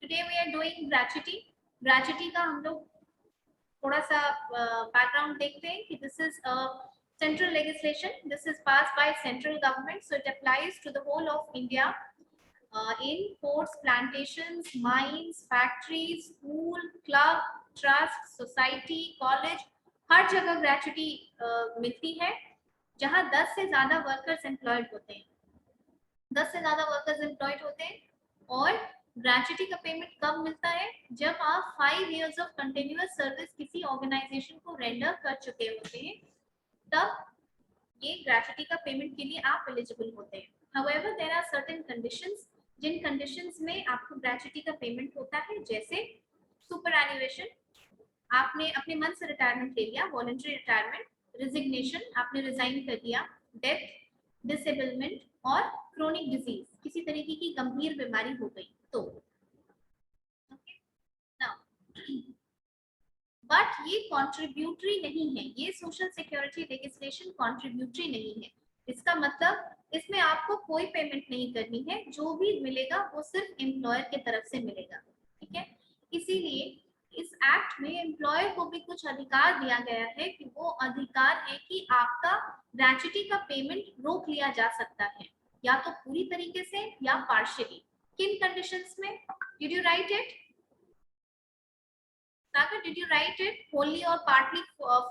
Today we are doing gratuity. Gratuity का हम लोग थोड़ा सा background देखते हैं कि this is a central legislation. This is passed by central government, so it applies to the whole of India. In ports, plantations, mines, factories, school, club, trust, society, college, हर जगह gratuity मिलती है जहां 10 से ज्यादा workers employed होते हैं। 10 से ज्यादा वर्कर्स एम्प्लॉयड होते हैं और ग्रेचुटी का पेमेंट कब मिलता है? जब आप 5 इयर्स ऑफ कंटिन्यूअस सर्विस किसी ऑर्गेनाइजेशन को रेंडर कर चुके होते हैं, तब ये ग्रेचुटी का पेमेंट के लिए आप एलिजिबल होते हैं। However there are certain conditions, जिन कंडीशंस में आपको ग्रेचुटी का पेमेंट होता है, जैसे सुपरएनुएशन, आपने अपने मन से रिटायरमेंट ले लिया, वॉलंटरी रिटायरमेंट, रिजिग्नेशन, आपने रिजाइन कर दिया, डेथ, डिसेबलमेंट और क्रोनिक डिजीज, किसी तरीके की गंभीर बीमारी हो गई तो। ओके, नाउ बट ये कॉन्ट्रीब्यूटरी नहीं है, ये सोशल सिक्योरिटी लेजिस्लेशन कॉन्ट्रीब्यूटरी नहीं है। इसका मतलब इसमें आपको कोई पेमेंट नहीं करनी है, जो भी मिलेगा वो सिर्फ एम्प्लॉयर की तरफ से मिलेगा। ठीक है, इसीलिए इस एक्ट में एम्प्लॉयर को भी कुछ अधिकार दिया गया है कि वो अधिकार है कि आपका ग्रेचुटी का पेमेंट रोक लिया जा सकता है, या तो पूरी तरीके से या पार्शियली। किन कंडीशंस में? Did you right it? Sagar, did you write it? Wholly or partly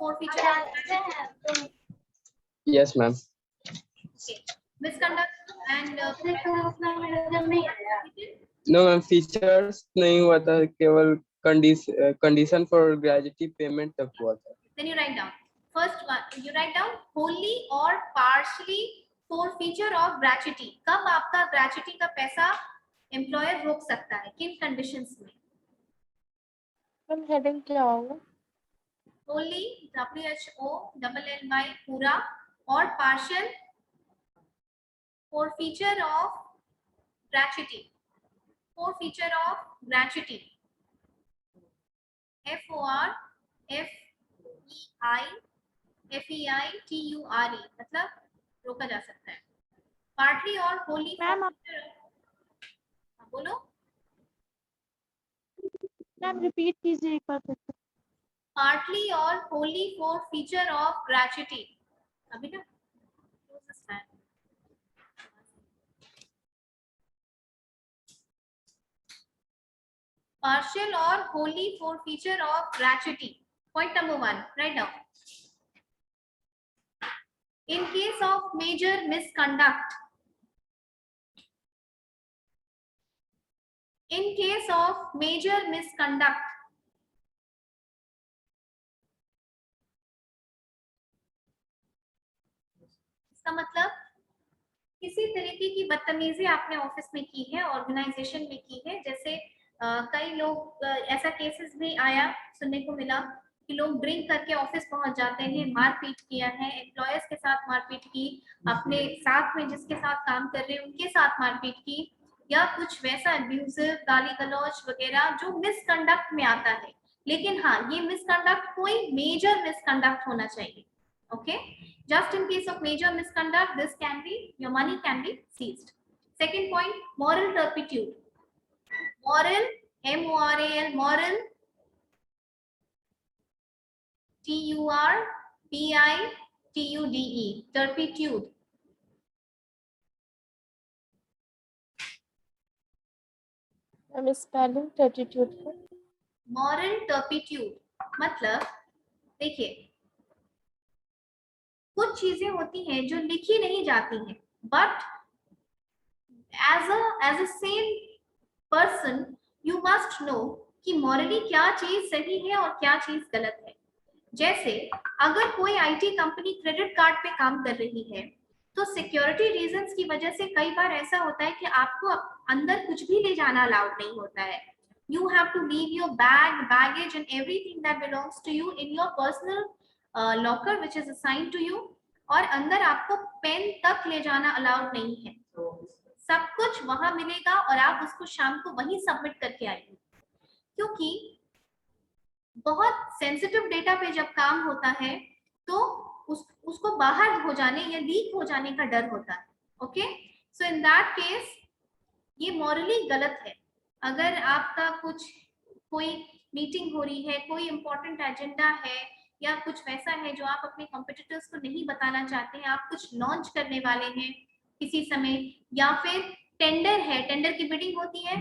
forfeiture? Yes, ma'am. Okay. Misconduct and No, ma'am. Features नहीं हुआ था, केवल condition for gratuity payment तक हुआ था। Then you write down. First one, you write down wholly or partially forfeiture of gratuity. कब आपका gratuity का पैसा employer रोक सकता है? किन conditions में? हम हेडिंग क्या होगा? Wholly, WHOLLY, पूरा, और partial forfeiture of gratuity. Forfeiture of gratuity. FORFEITURE, मतलब रोका जा सकता है। पार्टली और होली मैम बोलो मैम रिपीट कीजिए एक बार फिर से। पार्टली और होली फॉरफीचर ऑफ ग्रेचुटी। अभी ना partial or wholly forfeiture of gratuity. Point number 1, write down. In case of major misconduct, in case of major misconduct, इसका मतलब किसी तरीके की बदतमीजी आपने ऑफिस में की है, ऑर्गेनाइजेशन में की है। जैसे कई लोग ऐसा केसेस भी आया, सुनने को मिला कि लोग ड्रिंक करके ऑफिस पहुंच जाते हैं, मारपीट किया है, एम्प्लॉयर्स के साथ मारपीट की, अपने साथ में जिसके साथ काम कर रहे हैं उनके साथ मारपीट की, या कुछ वैसा अब्यूजिव गाली गलौज वगैरह जो मिसकंडक्ट में आता है। लेकिन हाँ, ये मिसकंडक्ट कोई मेजर मिसकंडक्ट होना चाहिए। Okay, just in case of major misconduct, this can be, your money can be seized. Second point, moral turpitude. Moral, MORAL, moral, TURPITUDE, turpitude. Ma'am spelling turpitude है। Moral turpitude मतलब देखिए, कुछ चीजें होती हैं जो लिखी नहीं जाती हैं, but as a same person you must know कि मॉरली क्या चीज सही है और क्या चीज गलत है। जैसे अगर कोई आईटी कंपनी क्रेडिट कार्ड पे काम कर रही है, तो सिक्योरिटी रीजंस की वजह से कई बार ऐसा होता है कि आपको अंदर कुछ भी ले जाना अलाउड नहीं होता है। You have to leave your bag, baggage and everything that belongs to you in your personal locker which is assigned to you, और अंदर आपको पेन तक ले जाना अलाउड नहीं है। सब कुछ वहां मिलेगा और आप उसको शाम को वहीं सबमिट करके आएंगे, क्योंकि बहुत सेंसिटिव डेटा पे जब काम होता है तो उसको बाहर हो जाने या लीक हो जाने का डर होता है। Okay, so in that case ये मॉरली गलत है। अगर आपका कुछ कोई मीटिंग हो रही है, कोई इंपॉर्टेंट एजेंडा है या कुछ वैसा है जो आप अपने कॉम्पिटिटर्स को नहीं बताना चाहते हैं, आप कुछ लॉन्च करने वाले हैं किसी समय, या फिर टेंडर है, टेंडर की बिडिंग होती है,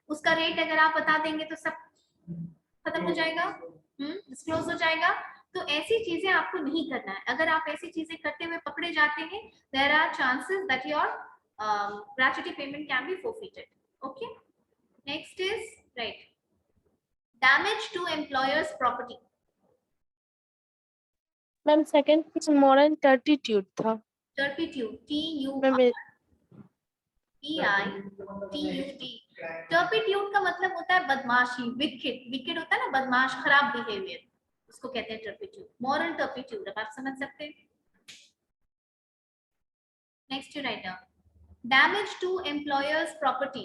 उसका रेट अगर आप बता देंगे तो सब खत्म हो जाएगा, डिस्क्लोज हो जाएगा। तो ऐसी चीजें आपको नहीं करना है। अगर आप ऐसी चीजें करते हुए पकड़े जाते हैं, there are chances that your gratuity payment can be forfeited. Okay, next is right, damage to employer's property. Ma'am second question moral turpitude था। Turpitude, ma'am TURPITUD। टर्पिट्यूड का मतलब होता है बदमाशी, विकेड, विकेड होता है ना बदमाश, खराब बिहेवियर, उसको कहते हैं टर्पिट्यूड, मॉरल टर्पिट्यूड। अब आप समझ सकते हैं। Next you write down, damage to employer's property.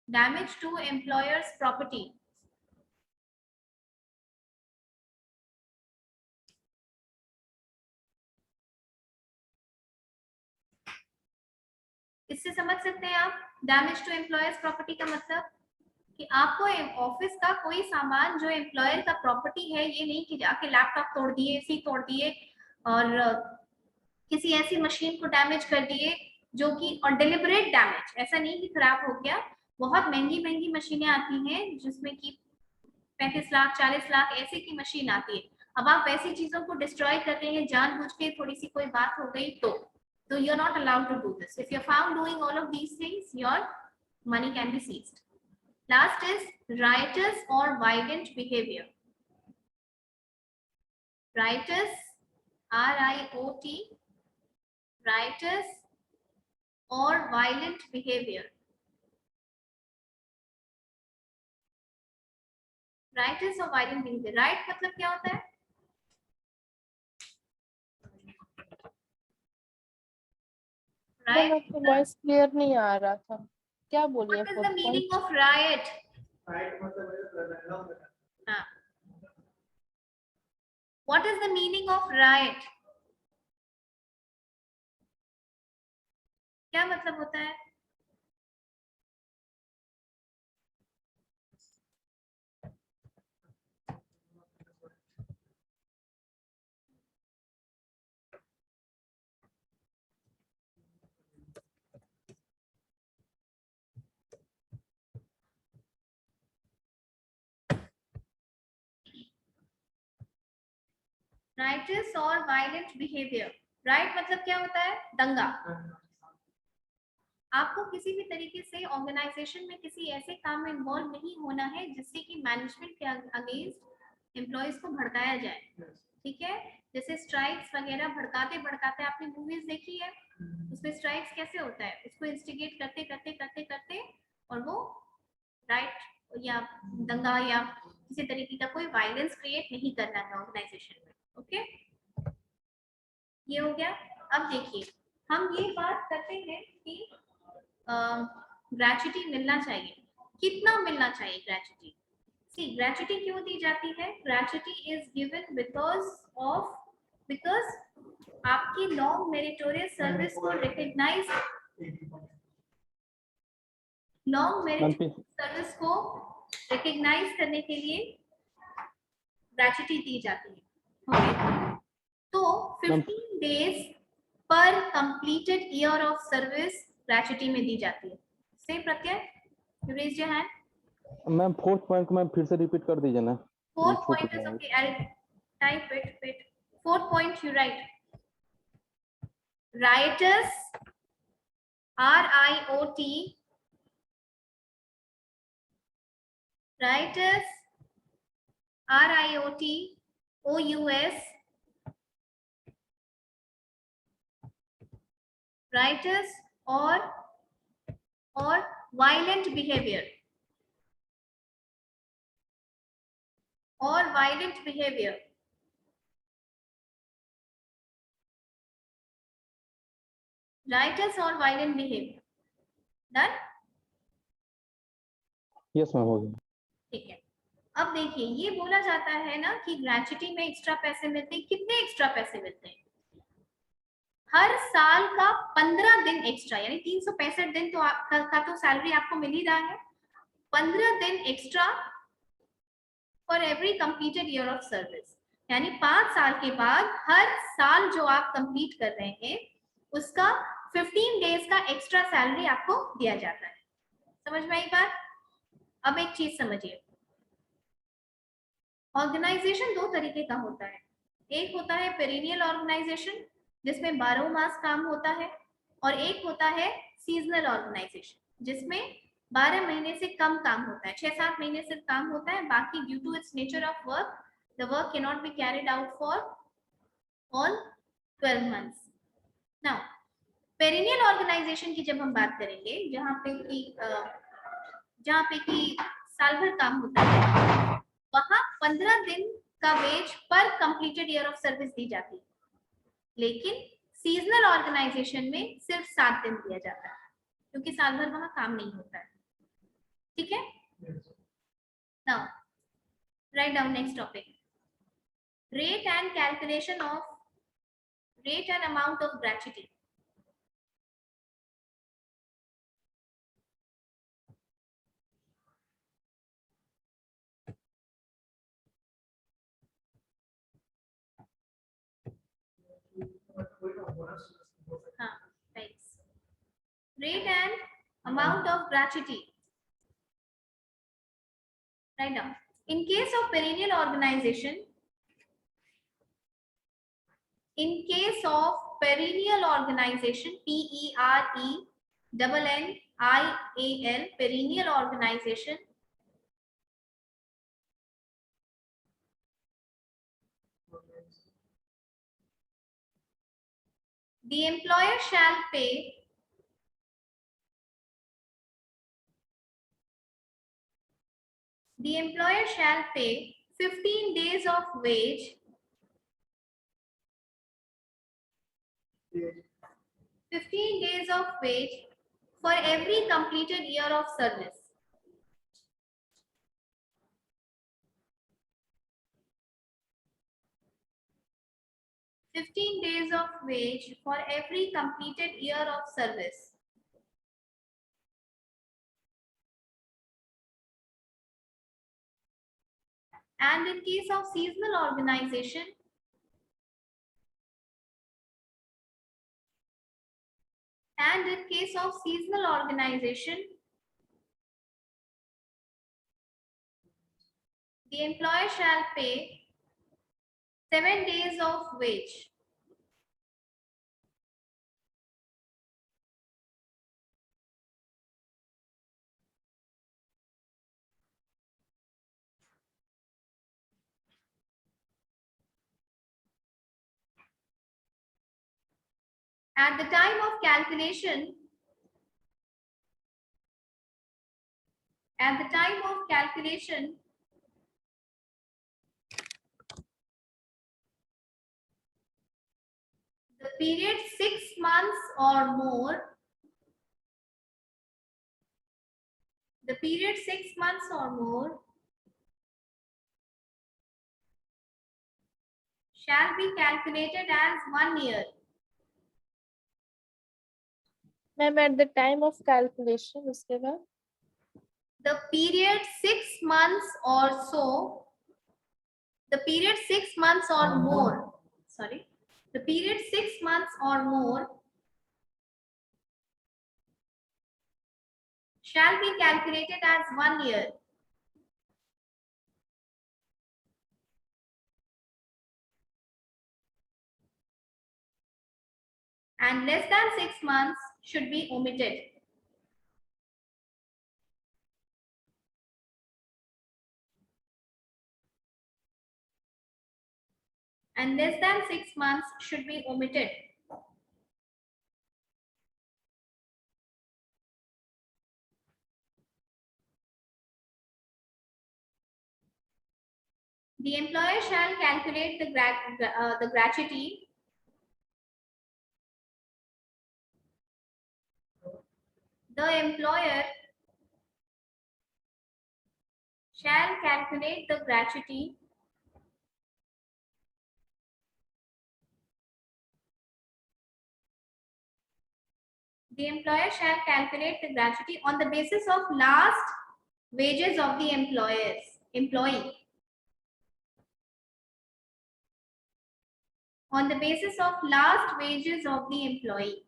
Damage to employer's property, इससे समझ सकते हैं आप डैमेज टू एम्प्लॉयर्स प्रॉपर्टी का मतलब कि आपको ऑफिस का कोई सामान जो एम्प्लॉयर का प्रॉपर्टी है, ये नहीं कि जाके लैपटॉप तोड़ दिए, एसी तोड़ दिए और किसी ऐसी मशीन को डैमेज कर दिए जो कि, और डिलिबरेट डैमेज, ऐसा नहीं कि खराब हो गया। बहुत महंगी महंगी मशीनें आती हैं जिसमें कि 35 लाख 40 लाख ऐसे की मशीन आती है। अब आप ऐसी चीजों को डिस्ट्रॉय कर रहे हैं जानबूझ के, थोड़ी सी कोई बात हो गई तो you are not allowed to do this. If you are found doing all of these things, your money can be seized. Last is riotous or violent behavior. Riotous, R-I-O-T, riotous or violent behavior. Riotous or violent behavior. Riot मतलब क्या होता है? Ma'am Riot. आपका voice clear नहीं आ रहा था, क्या बोलिए? What is the meaning of riot? हाँ. What is the meaning of riot? क्या मतलब होता है? Riotous or violent behavior. Riot मतलब क्या होता है? दंगा। आपको किसी भी तरीके से ऑर्गेनाइजेशन में किसी ऐसे काम में इन्वॉल्व नहीं होना है जिससे कि मैनेजमेंट के अगेंस्ट एम्प्लॉयज को भड़काया जाए, ठीक है? जैसे स्ट्राइक्स वगैरह भड़काते भड़काते, आपने मूवीज देखी है, उसमें स्ट्राइक्स कैसे होता है, उसको इंस्टिगेट करते करते करते करते और वो राइट या दंगा या किसी तरीके का कोई वायलेंस क्रिएट नहीं करना है ऑर्गेनाइजेशन में। ओके, ये हो गया। अब देखिए, हम ये बात करते हैं कि ग्रेचुटी मिलना चाहिए, कितना मिलना चाहिए ग्रेचुटी? सी, ग्रेचुटी क्यों दी जाती है? ग्रेचुटी इज गिवन बिकॉज आपकी लॉन्ग मेरिटोरियस सर्विस को रिकॉग्नाइज, लॉन्ग मेरिटोरियस सर्विस को रिकॉग्नाइज करने के लिए ग्रेचुटी दी जाती है। ओके, तो 15 डेज पर completed year of service gratuity में दी जाती है। से प्रत्यय, raise your hand. Ma'am fourth point को मैम फिर से रिपीट कर दीजिए ना। Fourth point is okay, I type it. Fourth point you write, riotous, R-I-O-T, riotous, R-I-O-T, O-U-S, riotous or violent behavior, or violent behavior. Riotous or violent behavior. Done? Yes ma'am, हो गया। ठीक है। अब देखिए, ये बोला जाता है ना कि ग्रेचुटी में एक्स्ट्रा पैसे मिलते हैं। कितने एक्स्ट्रा पैसे मिलते हैं? हर साल का 15 दिन एक्स्ट्रा, यानी 365 दिन तो का तो सैलरी आपको मिल ही रहा है, 15 दिन extra for every completed year of service, यानी 5 साल के बाद हर साल जो आप कंप्लीट कर रहे हैं उसका 15 डेज का एक्स्ट्रा सैलरी आपको दिया जाता है। समझ में आई बात? अब एक चीज समझिए, ऑर्गेनाइजेशन दो तरीके का होता है। एक होता है पेरिनियल ऑर्गेनाइजेशन जिसमें 12 मास काम होता है, और एक होता है सीजनल ऑर्गेनाइजेशन जिसमें 12 महीने से कम काम होता है, 6-7 महीने से काम होता है, बाकी due to its nature of work the work can not be carried out for all 12 months. Now perennial organisation की जब हम बात करेंगे, जहाँ पे कि साल भर काम होता है, वहां 15 दिन का वेज पर कंप्लीटेड ईयर ऑफ सर्विस दी जाती है, लेकिन सीजनल ऑर्गेनाइजेशन में सिर्फ 7 दिन दिया जाता है क्योंकि साल भर वहां काम नहीं होता है। ठीक है, now write down next topic, rate and calculation of rate and amount of gratuity. हाँ, thanks. Rate and amount of gratuity. Right now, in case of perennial organization, PERNNIAL, perennial organization, the employer shall pay the employer shall pay 15 days of wage, 15 days of wage for every completed year of service. $15 days of wage for every completed year of service. And in case of seasonal organization, the employer shall pay 7 days of wage. At the time of calculation, the period 6 months or more, shall be calculated as 1 year. Ma'am at the time of calculation उसके बाद The period 6 months or so, the period 6 months or more, sorry, the period 6 months or more shall be calculated as 1 year. And less than 6 months should be omitted. And less than 6 months should be omitted. The employer shall calculate the gratuity the employer shall calculate the gratuity The employer shall calculate the gratuity on the basis of last wages of the employee. On the basis of last wages of the employee.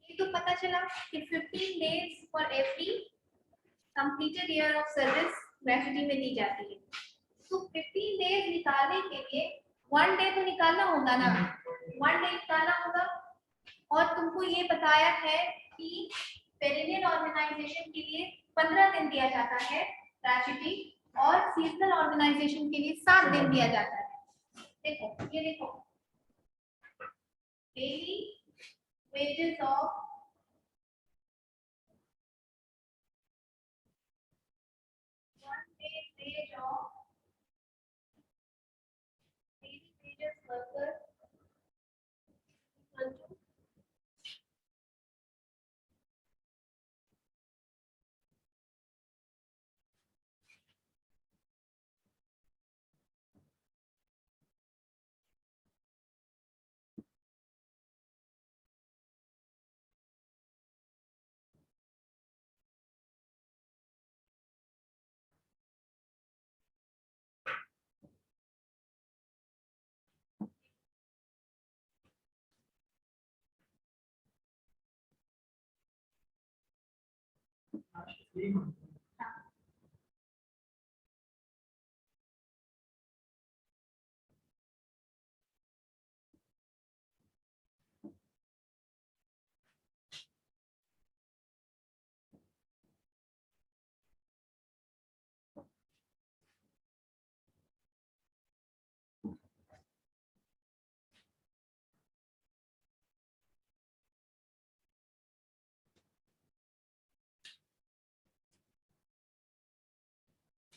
ये तो पता चला कि 15 days for every completed year of service gratuity में दी जाती है। तो 15 days निकालने के लिए 1 day तो निकालना होगा ना, 1 day निकालना होगा। और तुमको ये बताया है कि पेरिनियल ऑर्गेनाइजेशन के लिए 15 दिन दिया जाता है ग्रेच्युटी और सीजनल ऑर्गेनाइजेशन के लिए 7 दिन दिया जाता है। देखो ये देखो, daily wages of one day wage of daily wages worker equal to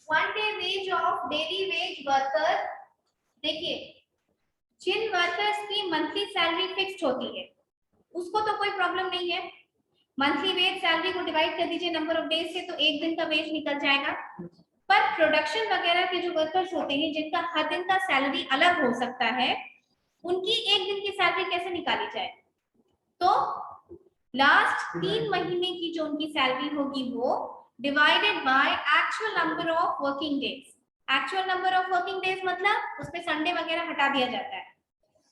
one day wage of daily wage worker। देखिए जिन वर्कर्स की मंथली सैलरी फिक्स्ड होती है उसको तो कोई प्रॉब्लम नहीं है, मंथली वेज सैलरी को डिवाइड कर दीजिए नंबर ऑफ डेज से तो एक दिन का वेज निकल जाएगा। पर प्रोडक्शन वगैरह के जो वर्कर्स होते हैं जिनका हर दिन का सैलरी अलग हो सकता है, उनकी एक दिन की सैलरी कैसे निकाली जाए? तो लास्ट 3 महीने की जो उनकी सैलरी होगी वो divided by actual number of working days. Actual number of working days मतलब उसमें संडे वगैरह हटा दिया जाता है।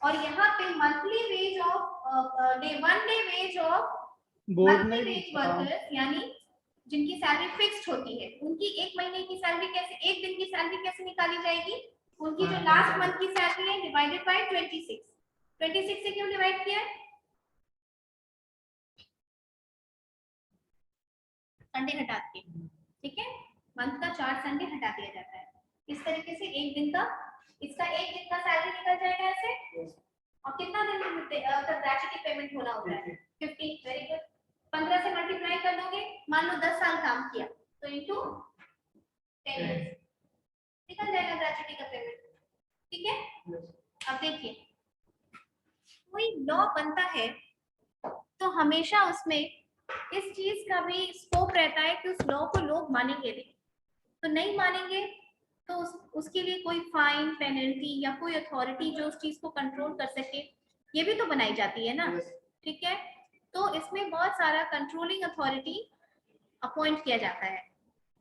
और यहाँ पे monthly ways of one day ways of monthly veg workers यानी जिनकी सैलरी फिक्स्ड होती है उनकी एक महीने की सैलरी कैसे, एक दिन की सैलरी कैसे निकाली जाएगी? उनकी जो लास्ट मंथ की सैलरी है डिवाइडेड बाय 26 से क्यों डिवाइड किया है? संडे हटा के, ठीक है, मंथ का 4 संडे हटा दिया जाता है। इस तरीके से एक दिन का, इसका एक दिन का सैलरी निकल जाएगा ऐसे। और कितना दिन तक ग्रेच्युटी पेमेंट होना होता है? 50। Very good. 15 से मल्टीप्लाई कर दोगे, मान लो 10 साल काम किया तो इनटू 10 इयर्स निकल जाएगा ग्रेच्युटी का पेमेंट, ठीक है। अब देखिए कोई लॉ बनता है तो हमेशा उसमें इस चीज का भी स्कोप रहता है कि उस लॉ को लोग मानेंगे नहीं, तो नहीं मानेंगे तो उसके लिए कोई फाइन, पेनल्टी या कोई अथॉरिटी जो उस चीज को कंट्रोल कर सके, ये भी तो बनाई जाती है ना, ठीक है। तो इसमें बहुत सारा कंट्रोलिंग अथॉरिटी अपॉइंट किया जाता है,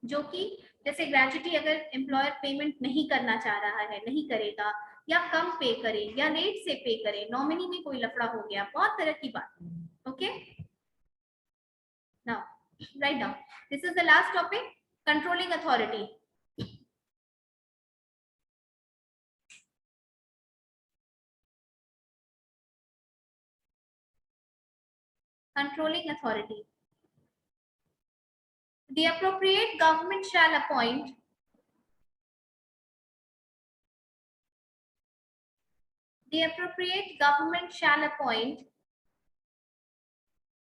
जो कि जैसे ग्रेच्युटी अगर एम्प्लॉयर पेमेंट नहीं करना चाह रहा है, नहीं करेगा या कम पे करे या लेट से पे करे, नॉमिनी में कोई लफड़ा हो गया, बहुत तरह की बात। Okay, now write down, this is the last topic, controlling authority। Controlling authority, the appropriate government shall appoint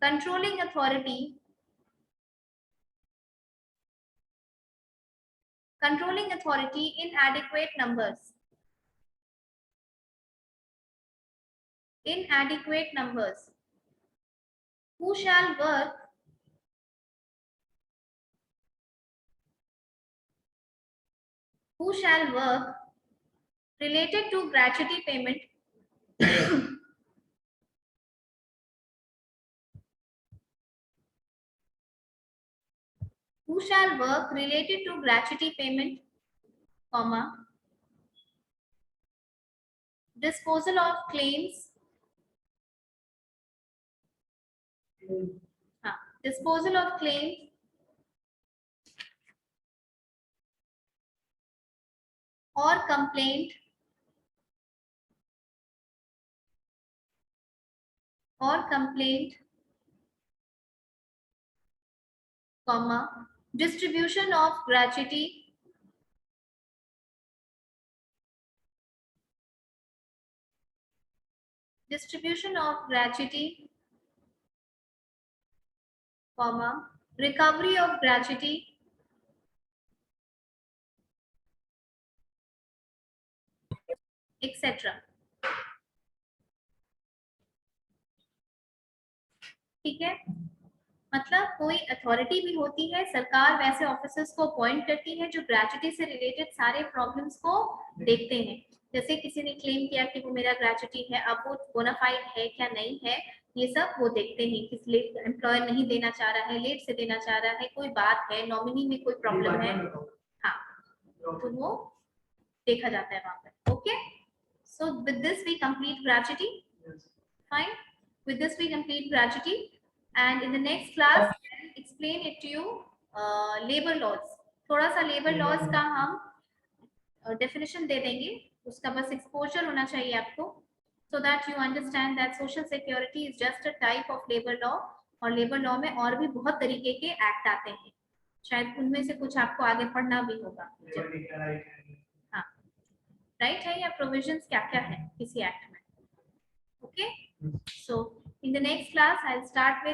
controlling authority in adequate numbers। inadequate numbers. Who shall work related to gratuity payment who shall work related to gratuity payment, comma, disposal of claims, disposal of claims or complaint comma, distribution of gratuity comma, recovery of gratuity etc. ठीक है, मतलब कोई authority भी होती है, सरकार वैसे officers को अपॉइंट करती है जो ग्रेचुटी से रिलेटेड सारे प्रॉब्लम्स को देखते हैं। जैसे किसी ने क्लेम किया कि वो मेरा ग्रेचुटी है, अब वो बोनाफाइड है क्या नहीं है, ये सब वो देखते हैं। किसी एम्प्लॉयर नहीं देना चाह रहा है, लेट से देना चाह रहा है, कोई बात है, नॉमिनी में कोई प्रॉब्लम है, हाँ, तो वो देखा जाता है वहां पर। Okay, so with this we complete gratuity. Fine, with this we complete gratuity, and in the next class I'll explain it to you labor laws। थोड़ा सा labor laws का हम definition दे देंगे, उसका बस exposure होना चाहिए आपको, so that you understand that social security is just a type of labor law, और labor law में और भी बहुत तरीके के act आते हैं, शायद उनमें से कुछ आपको आगे पढ़ना भी होगा। हाँ, राइट है या प्रोविजंस क्या क्या है किसी एक्ट में। Okay, so in the next class I'll start with